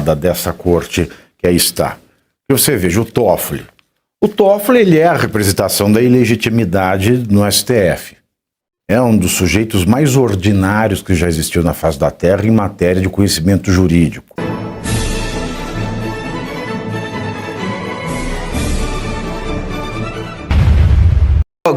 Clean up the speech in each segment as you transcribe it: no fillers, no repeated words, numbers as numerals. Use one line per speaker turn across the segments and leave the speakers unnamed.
dessa corte que aí está. Você veja o Toffoli. O Toffoli, ele é a representação da ilegitimidade no STF. É um dos sujeitos mais ordinários que já existiu na face da Terra em matéria de conhecimento jurídico.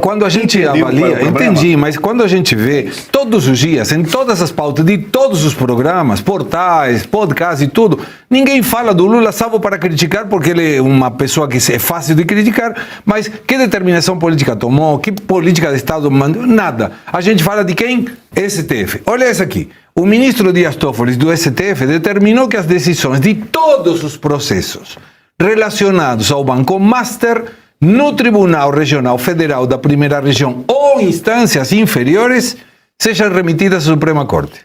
Quando a gente avalia, entendi, mas quando a gente vê todos os dias, em todas as pautas de todos os programas, portais, podcasts e tudo, ninguém fala do Lula salvo para criticar, porque ele é uma pessoa que é fácil de criticar, mas que determinação política tomou, que política de Estado mandou, nada. A gente fala de quem? STF. Olha essa aqui. O ministro Dias Toffoli do STF determinou que as decisões de todos os processos relacionados ao Banco Master no Tribunal Regional Federal da Primeira Região ou instâncias inferiores sejam remetidas à Suprema Corte.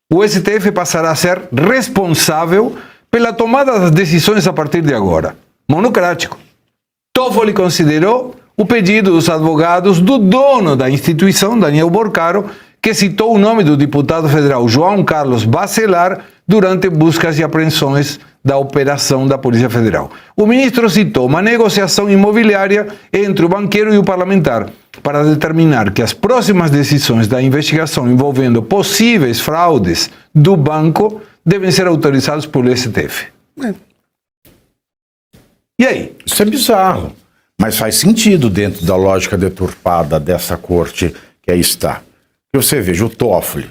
O STF passará a ser responsável pela tomada das decisões a partir de agora. Monocrático. Toffoli considerou o pedido dos advogados do dono da instituição, Daniel Borcaro, que citou o nome do deputado federal João Carlos Bacelar durante buscas e apreensões da operação da Polícia Federal. O ministro citou uma negociação imobiliária entre o banqueiro e o parlamentar para determinar que as próximas decisões da investigação envolvendo possíveis fraudes do banco devem ser autorizadas pelo STF. E aí?
Isso é bizarro, mas faz sentido dentro da lógica deturpada dessa corte que aí está. Você veja o Toffoli.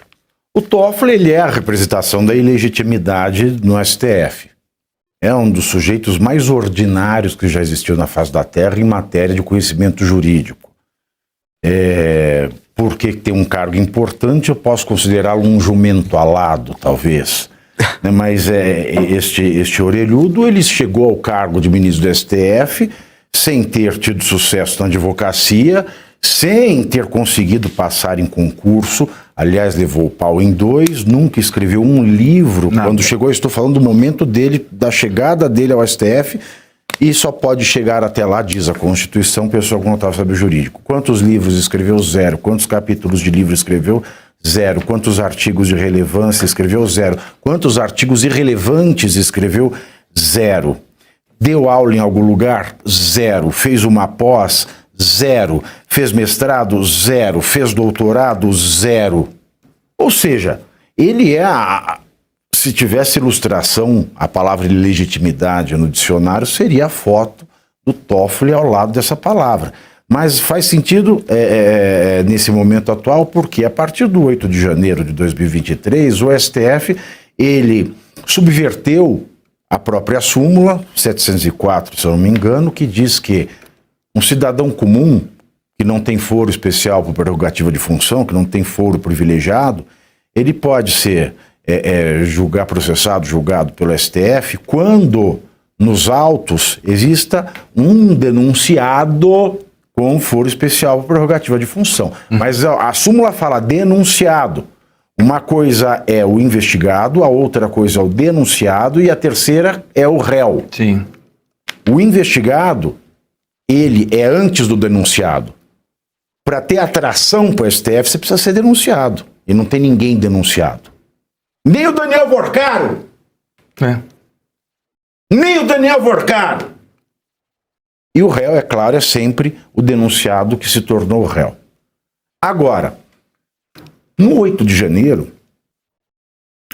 O Toffoli, ele é a representação da ilegitimidade no STF. É um dos sujeitos mais ordinários que já existiu na face da Terra em matéria de conhecimento jurídico. Porque tem um cargo importante, eu posso considerá-lo um jumento alado, talvez. Mas este orelhudo, ele chegou ao cargo de ministro do STF sem ter tido sucesso na advocacia, sem ter conseguido passar em concurso. Aliás, levou o pau em 2, nunca escreveu um livro. Nada. Quando chegou, eu estou falando do momento dele, da chegada dele ao STF, e só pode chegar até lá, diz a Constituição, pessoa com notável saber jurídico. Quantos livros escreveu? 0. Quantos capítulos de livro escreveu? 0. Quantos artigos de relevância escreveu? 0. Quantos artigos irrelevantes escreveu? 0. Deu aula em algum lugar? 0. Fez uma pós? 0. Fez mestrado? 0. Fez doutorado? 0. Ou seja, ele se tivesse ilustração, a palavra legitimidade no dicionário seria a foto do Toffoli ao lado dessa palavra. Mas faz sentido nesse momento atual, porque a partir do 8 de janeiro de 2023, o STF, ele subverteu a própria súmula 704, se eu não me engano, que diz que um cidadão comum, que não tem foro especial por prerrogativa de função, que não tem foro privilegiado, ele pode ser julgado pelo STF quando nos autos exista um denunciado com foro especial por prerrogativa de função. Mas a súmula fala denunciado. Uma coisa é o investigado, a outra coisa é o denunciado e a terceira é o réu.
Sim.
O investigado, ele é antes do denunciado. Para ter atração para o STF, você precisa ser denunciado. E não tem ninguém denunciado. Nem o Daniel Borcaro. Nem o Daniel Borcaro. E o réu, é claro, é sempre o denunciado que se tornou réu. Agora, no 8 de janeiro,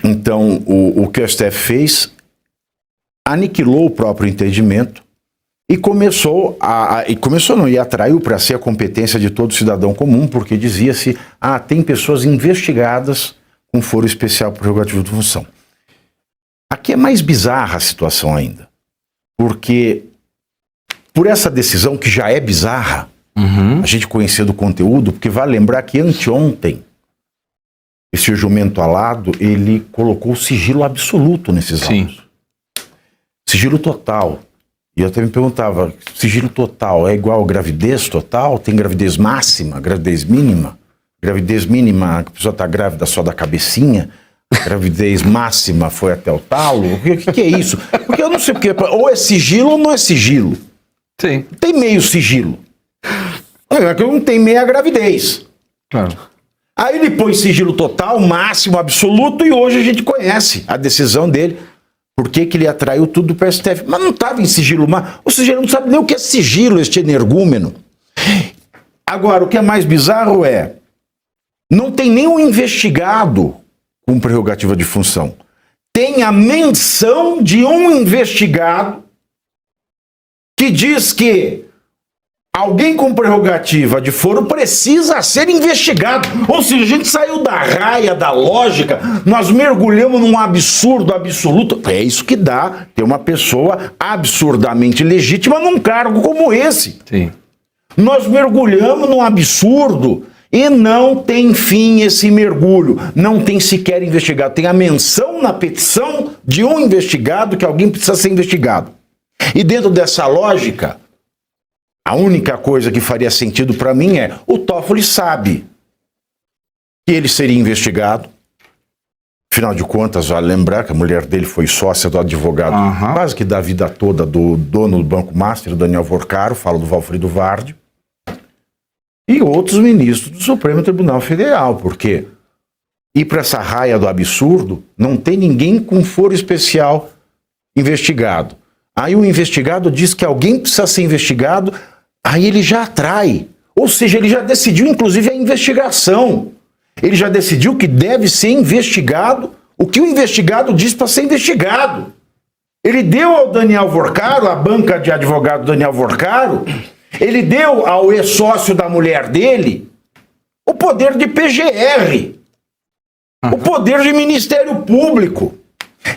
então, o que o STF fez, aniquilou o próprio entendimento e atraiu para si a competência de todo cidadão comum, porque dizia-se, tem pessoas investigadas com foro especial por prerrogativa de função. Aqui é mais bizarra a situação ainda, porque por essa decisão que já é bizarra, a gente conhecendo o conteúdo, porque vale lembrar que anteontem, esse jumento alado, ele colocou sigilo absoluto nesses autos. Sigilo total. E eu até me perguntava, sigilo total é igual a gravidez total? Tem gravidez máxima, gravidez mínima? Gravidez mínima, a pessoa está grávida só da cabecinha? Gravidez máxima foi até o talo? O que é isso? Porque eu não sei porque, ou é sigilo ou não é sigilo.
Sim.
Tem meio sigilo. Não tem meia gravidez.
Claro.
Aí ele põe sigilo total, máximo, absoluto, e hoje a gente conhece a decisão dele. Por que ele atraiu tudo para o STF? Mas não estava em sigilo, mas o sigilo não sabe nem o que é sigilo, este energúmeno. Agora, o que é mais bizarro é, não tem nenhum investigado com prerrogativa de função. Tem a menção de um investigado que diz que alguém com prerrogativa de foro precisa ser investigado. Ou seja, a gente saiu da raia, da lógica, nós mergulhamos num absurdo absoluto. É isso que dá ter uma pessoa absurdamente legítima num cargo como esse.
Sim.
Nós mergulhamos num absurdo e não tem fim esse mergulho. Não tem sequer investigado. Tem a menção na petição de um investigado que alguém precisa ser investigado. E dentro dessa lógica, a única coisa que faria sentido para mim é, o Toffoli sabe que ele seria investigado. Afinal de contas, vale lembrar que a mulher dele foi sócia do advogado quase que da vida toda do dono do Banco Master, Daniel Vorcaro, falo do Valfrido Vardi, e outros ministros do Supremo Tribunal Federal, porque ir para essa raia do absurdo, não tem ninguém com foro especial investigado. Aí o investigado diz que alguém precisa ser investigado, aí ele já atrai. Ou seja, ele já decidiu, inclusive, a investigação. Ele já decidiu que deve ser investigado o que o investigado diz para ser investigado. Ele deu ao Daniel Vorcaro, à banca de advogado Daniel Vorcaro, ele deu ao ex-sócio da mulher dele o poder de PGR, o poder de Ministério Público.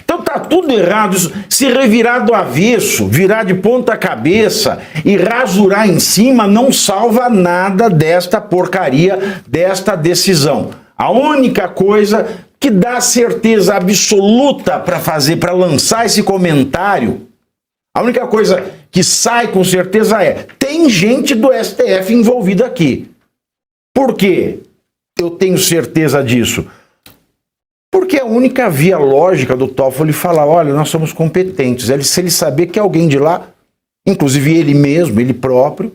Então tá tudo errado. Isso, se revirar do avesso, virar de ponta cabeça e rasurar em cima, não salva nada desta porcaria, desta decisão. A única coisa que dá certeza absoluta para fazer, para lançar esse comentário, a única coisa que sai com certeza é, tem gente do STF envolvida aqui. Por quê? Eu tenho certeza disso. Porque a única via lógica do Toffoli falar, olha, nós somos competentes. Se ele saber que alguém de lá, inclusive ele mesmo, ele próprio,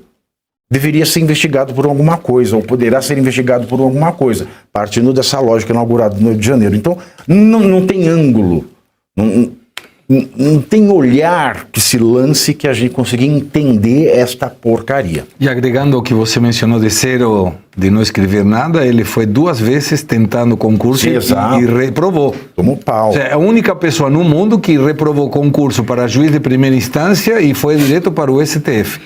deveria ser investigado por alguma coisa, ou poderá ser investigado por alguma coisa, partindo dessa lógica inaugurada no Rio de Janeiro. Então, não tem ângulo, não tem olhar que se lance que a gente consiga entender esta porcaria.
E agregando o que você mencionou de zero, de não escrever nada, ele foi 2 vezes tentando concurso e reprovou.
Tomou pau.
Ou seja, é a única pessoa no mundo que reprovou concurso para juiz de primeira instância e foi direto para o STF.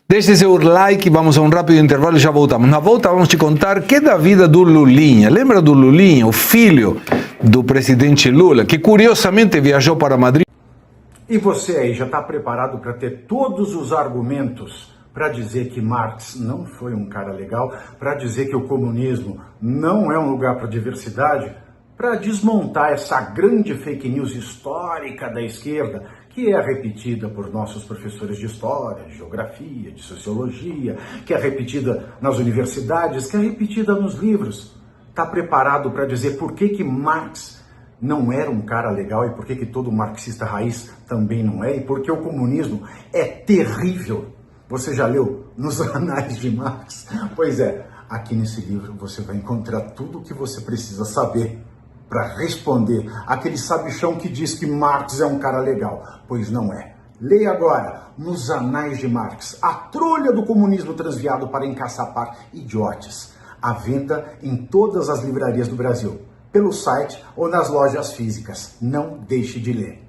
Deixe seu like, vamos a um rápido intervalo e já voltamos. Na volta vamos te contar que é da vida do Lulinha. Lembra do Lulinha, o filho do presidente Lula, que curiosamente viajou para Madrid?
E você aí, já está preparado para ter todos os argumentos para dizer que Marx não foi um cara legal, para dizer que o comunismo não é um lugar para diversidade, para desmontar essa grande fake news histórica da esquerda, que é repetida por nossos professores de história, de geografia, de sociologia, que é repetida nas universidades, que é repetida nos livros. Está preparado para dizer por que Marx não era um cara legal e por que todo marxista raiz também não é, e porque o comunismo é terrível. Você já leu Nos Anais de Marx? Pois é, aqui nesse livro você vai encontrar tudo o que você precisa saber para responder aquele sabichão que diz que Marx é um cara legal, pois não é. Leia agora Nos Anais de Marx, a trolha do comunismo transviado para encaçapar idiotes. À venda em todas as livrarias do Brasil, pelo site ou nas lojas físicas. Não deixe de ler.